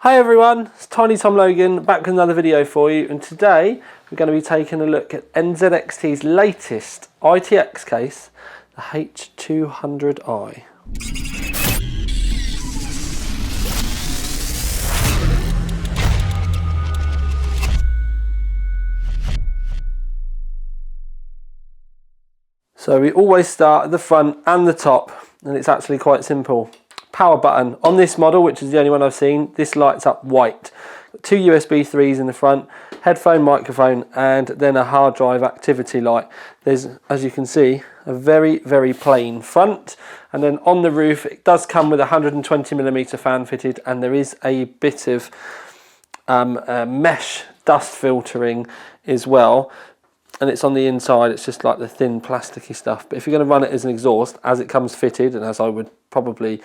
Hi everyone, it's Tiny Tom Logan back with another video for you, and today we're going to be taking a look at NZXT's latest ITX case, the H200i. So we always start at the front and the top, and it's actually quite simple. Power button. On this model, which is the only one I've seen, this lights up white. Two USB 3s in the front, headphone, microphone, and then a hard drive activity light. There's, as you can see, a very plain front, and then on the roof it does come with a 120mm fan fitted, and there is a bit of mesh dust filtering as well. And it's on the inside, it's just like the thin plasticky stuff. But if you're going to run it as an exhaust, as it comes fitted, and as I would probably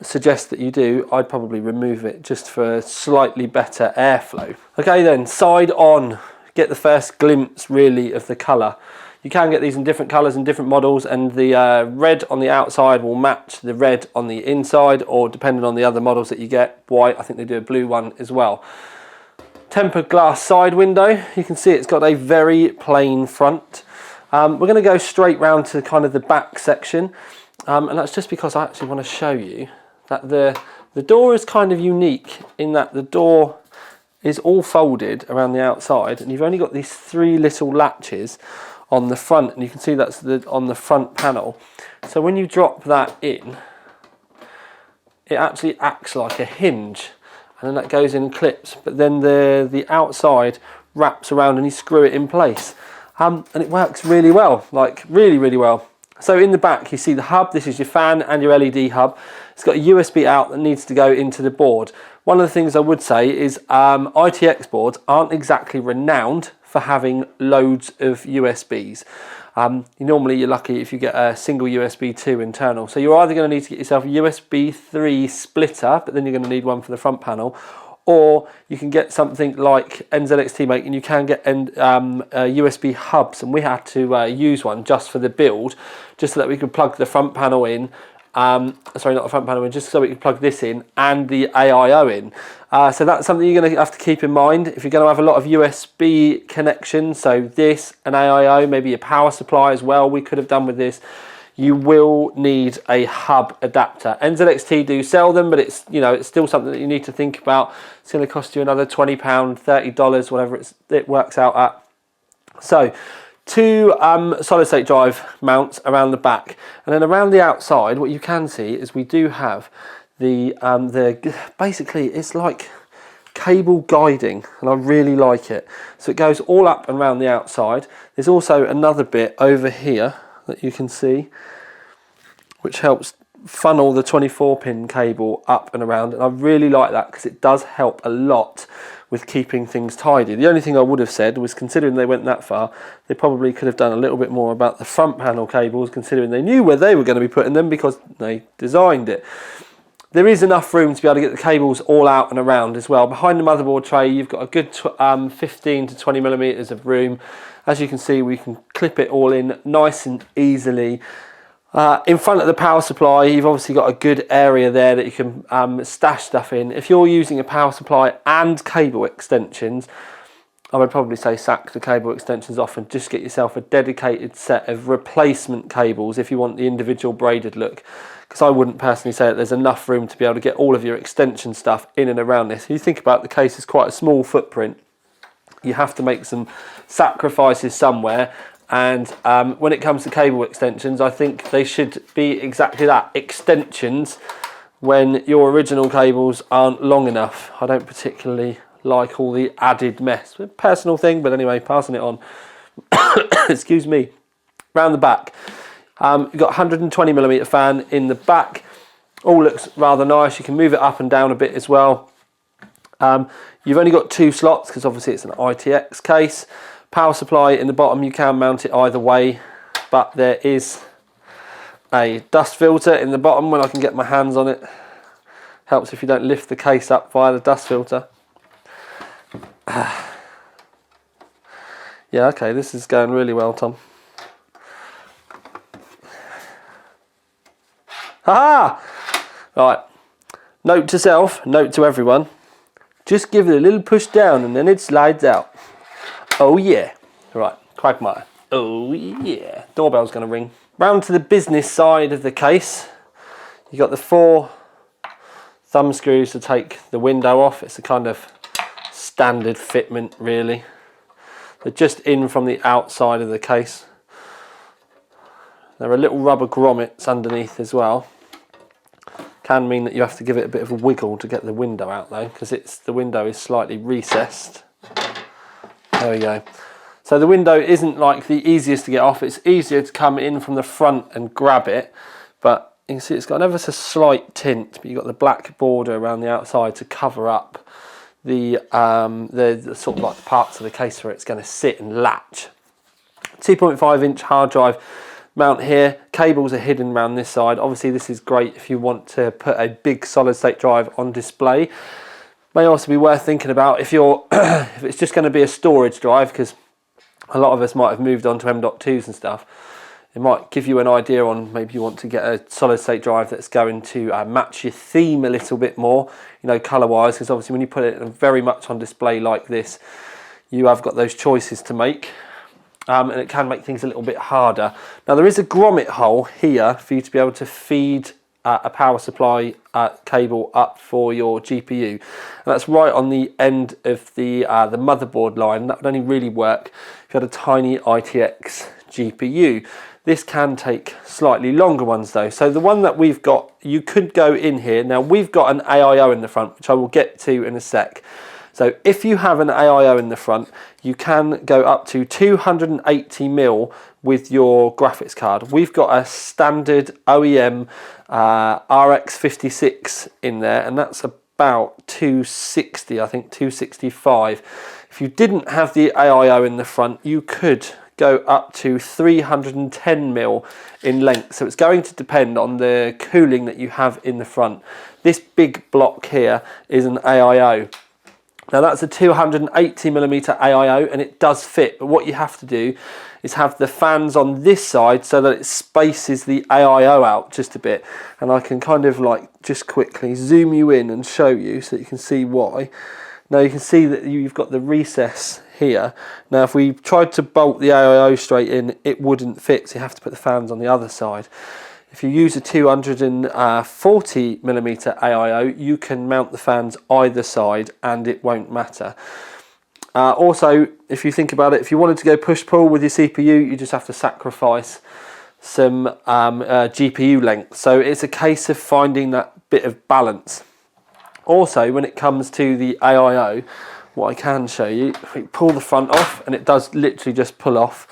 suggest that you do, I'd probably remove it just for slightly better airflow. Okay then, side on, get the first glimpse really of the colour. You can get these in different colours and different models, and the red on the outside will match the red on the inside, or depending on the other models that you get, white. I think they do a blue one as well. Tempered glass side window. You can see it's got a very plain front. We're going to go straight round to kind of the back section, and that's just because I actually want to show you that the door is kind of unique in that the door is all folded around the outside, and you've only got these three little latches on the front, and you can see that's on the front panel. So when you drop that in, it actually acts like a hinge. And then that goes in and clips, but then the outside wraps around and you screw it in place. And it works really well, like really well. So in the back you see the hub. This is your fan and your LED hub. It's got a USB out that needs to go into the board. One of the things I would say is ITX boards aren't exactly renowned for having loads of USBs. Normally you're lucky if you get a single USB 2 internal. So you're either going to need to get yourself a USB 3 splitter, but then you're going to need one for the front panel, or you can get something like NZXT make, and you can get USB hubs, and we had to use one just for the build, just so that we could plug the front panel in. Sorry, not the front panel, just so we can plug this in and the AIO in. So that's something you're going to have to keep in mind if you're going to have a lot of USB connections. So this, an AIO, maybe a power supply as well, we could have done with this. You will need a hub adapter. NZXT do sell them, but it's, you know, it's still something that you need to think about. It's going to cost you another £20, $30, whatever it works out at. So two solid state drive mounts around the back, and then around the outside what you can see is we do have the basically it's like cable guiding, and I really like it. So it goes all up and around the outside. There's also another bit over here that you can see which helps funnel the 24-pin cable up and around, and I really like that because it does help a lot with keeping things tidy. The only thing I would have said was, considering they went that far, they probably could have done a little bit more about the front panel cables, considering they knew where they were going to be putting them because they designed it. There is enough room to be able to get the cables all out and around as well. Behind the motherboard tray you've got a good 15 to 20mm of room. As you can see, we can clip it all in nice and easily. In front of the power supply, you've obviously got a good area there that you can stash stuff in. If you're using a power supply and cable extensions, I would probably say sack the cable extensions off and just get yourself a dedicated set of replacement cables if you want the individual braided look. Because I wouldn't personally say that there's enough room to be able to get all of your extension stuff in and around this. If you think about the case, it's quite a small footprint. You have to make some sacrifices somewhere. And when it comes to cable extensions, I think they should be exactly that, extensions, when your original cables aren't long enough. I don't particularly like all the added mess. A personal thing, but anyway, passing it on. Excuse me. Round the back, you've got 120mm fan in the back. All looks rather nice. You can move it up and down a bit as well. You've only got two slots because obviously it's an ITX case. Power supply in the bottom, you can mount it either way, but there is a dust filter in the bottom when I can get my hands on it. Helps if you don't lift the case up via the dust filter. Yeah, okay, this is going really well, Tom. Ha-ha! Right, Note to self, note to everyone, just give it a little push down and then it slides out. Oh yeah. Right, Quagmire. Oh yeah. Doorbell's going to ring. Round to the business side of the case. You've got the 4 thumb screws to take the window off. It's a kind of standard fitment really. They're just in from the outside of the case. There are little rubber grommets underneath as well. Can mean that you have to give it a bit of a wiggle to get the window out though, because the window is slightly recessed. There we go. So the window isn't like the easiest to get off. It's easier to come in from the front and grab it, but you can see it's got ever so slight tint, but you've got the black border around the outside to cover up the sort of like the parts of the case where it's going to sit and latch. 2.5-inch hard drive mount here. Cables are hidden around this side. Obviously this is great if you want to put a big solid state drive on display. May also be worth thinking about if you're if it's just going to be a storage drive, because a lot of us might have moved on to M.2s and stuff. It might give you an idea on maybe you want to get a solid state drive that's going to match your theme a little bit more, you know, colour wise, because obviously when you put it very much on display like this, you have got those choices to make. And it can make things a little bit harder. Now there is a grommet hole here for you to be able to feed a power supply cable up for your GPU. And that's right on the end of the motherboard line. That would only really work if you had a tiny ITX GPU. This can take slightly longer ones though. So the one that we've got, you could go in here. Now we've got an AIO in the front, which I will get to in a sec. So if you have an AIO in the front, you can go up to 280mm with your graphics card. We've got a standard OEM RX 56 in there, and that's about 260, I think 265. If you didn't have the AIO in the front, you could go up to 310mm in length. So it's going to depend on the cooling that you have in the front. This big block here is an AIO. Now that's a 280mm AIO and it does fit, but what you have to do is have the fans on this side so that it spaces the AIO out just a bit. And I can kind of like just quickly zoom you in and show you so that you can see why. Now you can see that you've got the recess here. Now if we tried to bolt the AIO straight in, it wouldn't fit, so you have to put the fans on the other side. If you use a 240mm AIO, you can mount the fans either side and it won't matter. Also, if you think about it, if you wanted to go push-pull with your CPU, you just have to sacrifice some GPU length. So it's a case of finding that bit of balance. Also, when it comes to the AIO, what I can show you, if we pull the front off, and it does literally just pull off,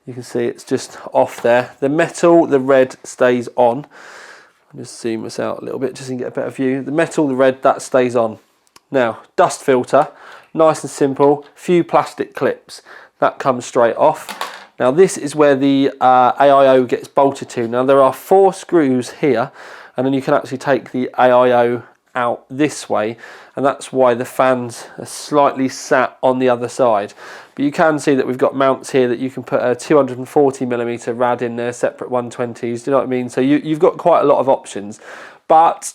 you can see it's just off there. The metal, the red, stays on. I'll just zoom this out a little bit just so you can get a better view. The metal, the red, that stays on. Now, dust filter, nice and simple, few plastic clips. That comes straight off. Now this is where the AIO gets bolted to. Now there are 4 screws here, and then you can actually take the AIO out this way, and that's why the fans are slightly sat on the other side. But you can see that we've got mounts here that you can put a 240mm rad in there, separate 120s, do you know what I mean? So you've got quite a lot of options, but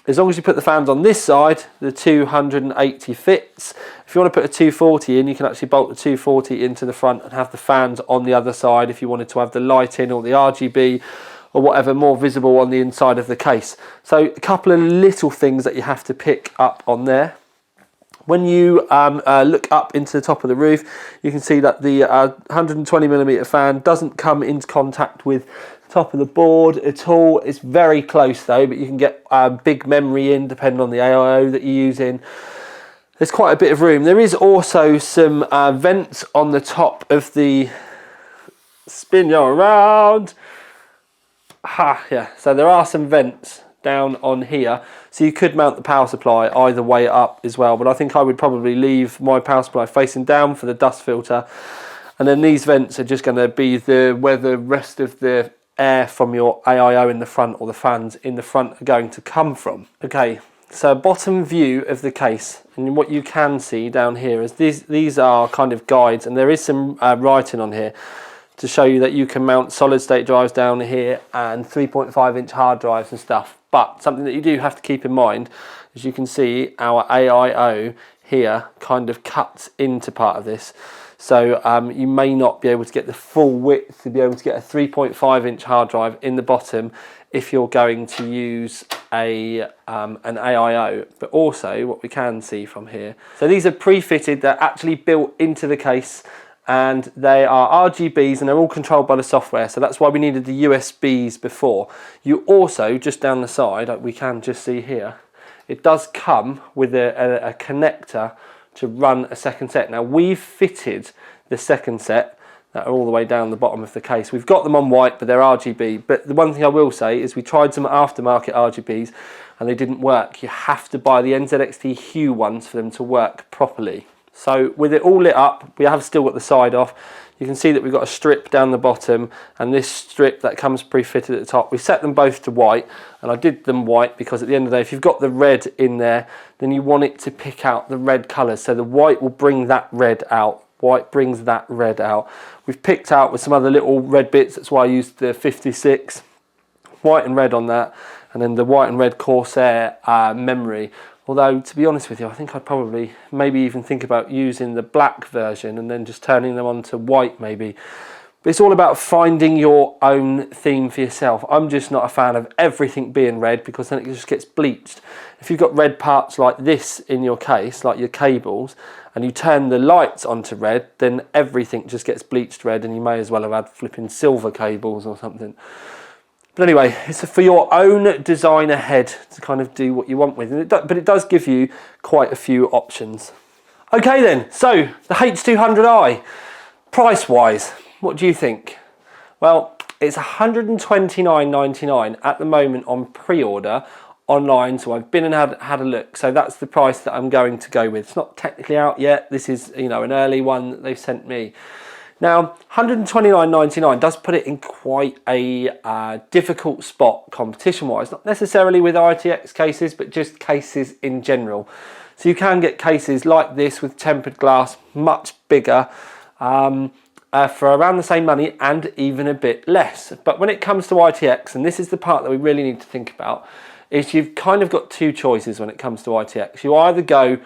as long as you put the fans on this side, the 280 fits. If you want to put a 240 in, you can actually bolt the 240 into the front and have the fans on the other side if you wanted to have the lighting or the RGB or whatever more visible on the inside of the case. So a couple of little things that you have to pick up on there. When you look up into the top of the roof, you can see that the 120mm fan doesn't come into contact with the top of the board at all. It's very close though, but you can get big memory in depending on the AIO that you're using. There's quite a bit of room. There is also some vents on the top of the spin you around. Yeah, so there are some vents down on here, so you could mount the power supply either way up as well, but I think I would probably leave my power supply facing down for the dust filter, and then these vents are just going to be where the rest of the air from your AIO in the front or the fans in the front are going to come from. Okay, so bottom view of the case, and what you can see down here is these are kind of guides, and there is some writing on here. to show you that you can mount solid state drives down here and 3.5-inch hard drives and stuff. But something that you do have to keep in mind, as you can see, our AIO here kind of cuts into part of this. So you may not be able to get the full width to be able to get a 3.5-inch hard drive in the bottom if you're going to use an AIO. But also what we can see from here, so these are pre-fitted, they're actually built into the case, and they are RGBs and they're all controlled by the software. So that's why we needed the USBs before. You also, just down the side, like we can just see here, it does come with a connector to run a second set. Now we've fitted the second set that are all the way down the bottom of the case. We've got them on white, but they're RGB. But the one thing I will say is we tried some aftermarket RGBs and they didn't work. You have to buy the NZXT Hue ones for them to work properly. So with it all lit up, we have still got the side off. You can see that we've got a strip down the bottom and this strip that comes pre-fitted at the top. We set them both to white, and I did them white because at the end of the day, if you've got the red in there, then you want it to pick out the red colours. So the white will bring that red out. White brings that red out. We've picked out with some other little red bits, that's why I used the 56. White and red on that, and then the white and red Corsair memory. Although, to be honest with you, I think I'd probably maybe even think about using the black version and then just turning them on to white maybe. But it's all about finding your own theme for yourself. I'm just not a fan of everything being red because then it just gets bleached. If you've got red parts like this in your case, like your cables, and you turn the lights onto red, then everything just gets bleached red and you may as well have had flipping silver cables or something. But anyway, it's for your own designer head to kind of do what you want with, but it does give you quite a few options. Okay then, so the H200i, price-wise, what do you think? Well, it's $129.99 at the moment on pre-order online, so I've been and had a look. So that's the price that I'm going to go with. It's not technically out yet. This is, you know, an early one that they've sent me. Now, $129.99 does put it in quite a difficult spot competition-wise, not necessarily with ITX cases, but just cases in general. So you can get cases like this with tempered glass, much bigger, for around the same money and even a bit less. But when it comes to ITX, and this is the part that we really need to think about, is you've kind of got two choices when it comes to ITX. You either go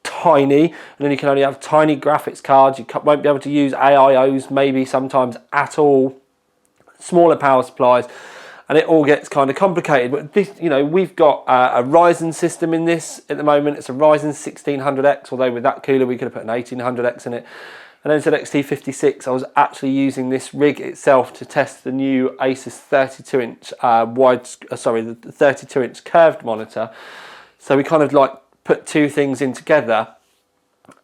tiny, and then you can only have tiny graphics cards. You won't be able to use AIOs maybe sometimes at all, smaller power supplies, and it all gets kind of complicated. But this, you know, we've got a Ryzen system in this at the moment. It's a Ryzen 1600X, although with that cooler we could have put an 1800X in it. And then NZXT 56, I was actually using this rig itself to test the new Asus 32-inch the 32-inch curved monitor. So we kind of like put two things in together,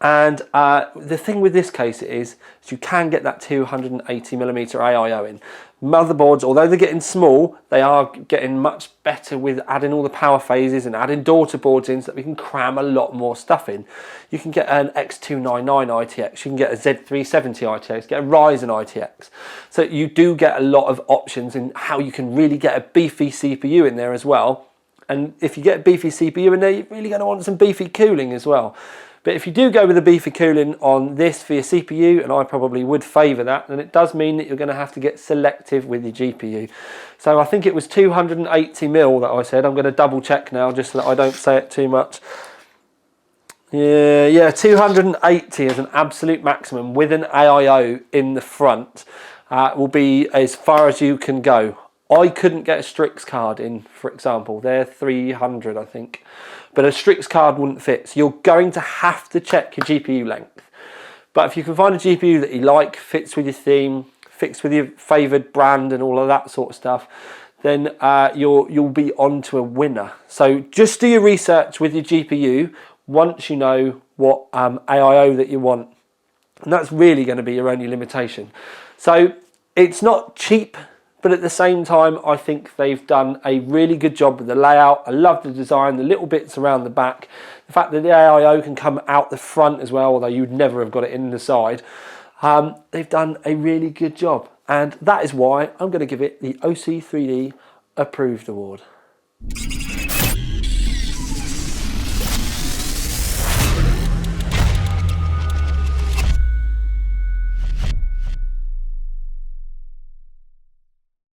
and the thing with this case is you can get that 280mm AIO in. Motherboards, although they're getting small, they are getting much better with adding all the power phases and adding daughter boards in so that we can cram a lot more stuff in. You can get an X299 ITX, you can get a Z370 ITX, get a Ryzen ITX. So you do get a lot of options in how you can really get a beefy CPU in there as well. And if you get a beefy CPU in there, you're really going to want some beefy cooling as well. But if you do go with the beefy cooling on this for your CPU, and I probably would favour that, then it does mean that you're going to have to get selective with your GPU. So I think it was 280mm that I said. I'm going to double check now just so that I don't say it too much. Yeah, 280 is an absolute maximum with an AIO in the front. Will be as far as you can go. I couldn't get a Strix card in, for example. They're 300, I think. But a Strix card wouldn't fit. So you're going to have to check your GPU length. But if you can find a GPU that you like, fits with your theme, fits with your favoured brand and all of that sort of stuff, then you'll be on to a winner. So just do your research with your GPU once you know what AIO that you want. And that's really going to be your only limitation. So it's not cheap, but at the same time, I think they've done a really good job with the layout. I love the design, the little bits around the back. The fact that the AIO can come out the front as well, although you'd never have got it in the side. They've done a really good job. And that is why I'm going to give it the OC3D Approved Award.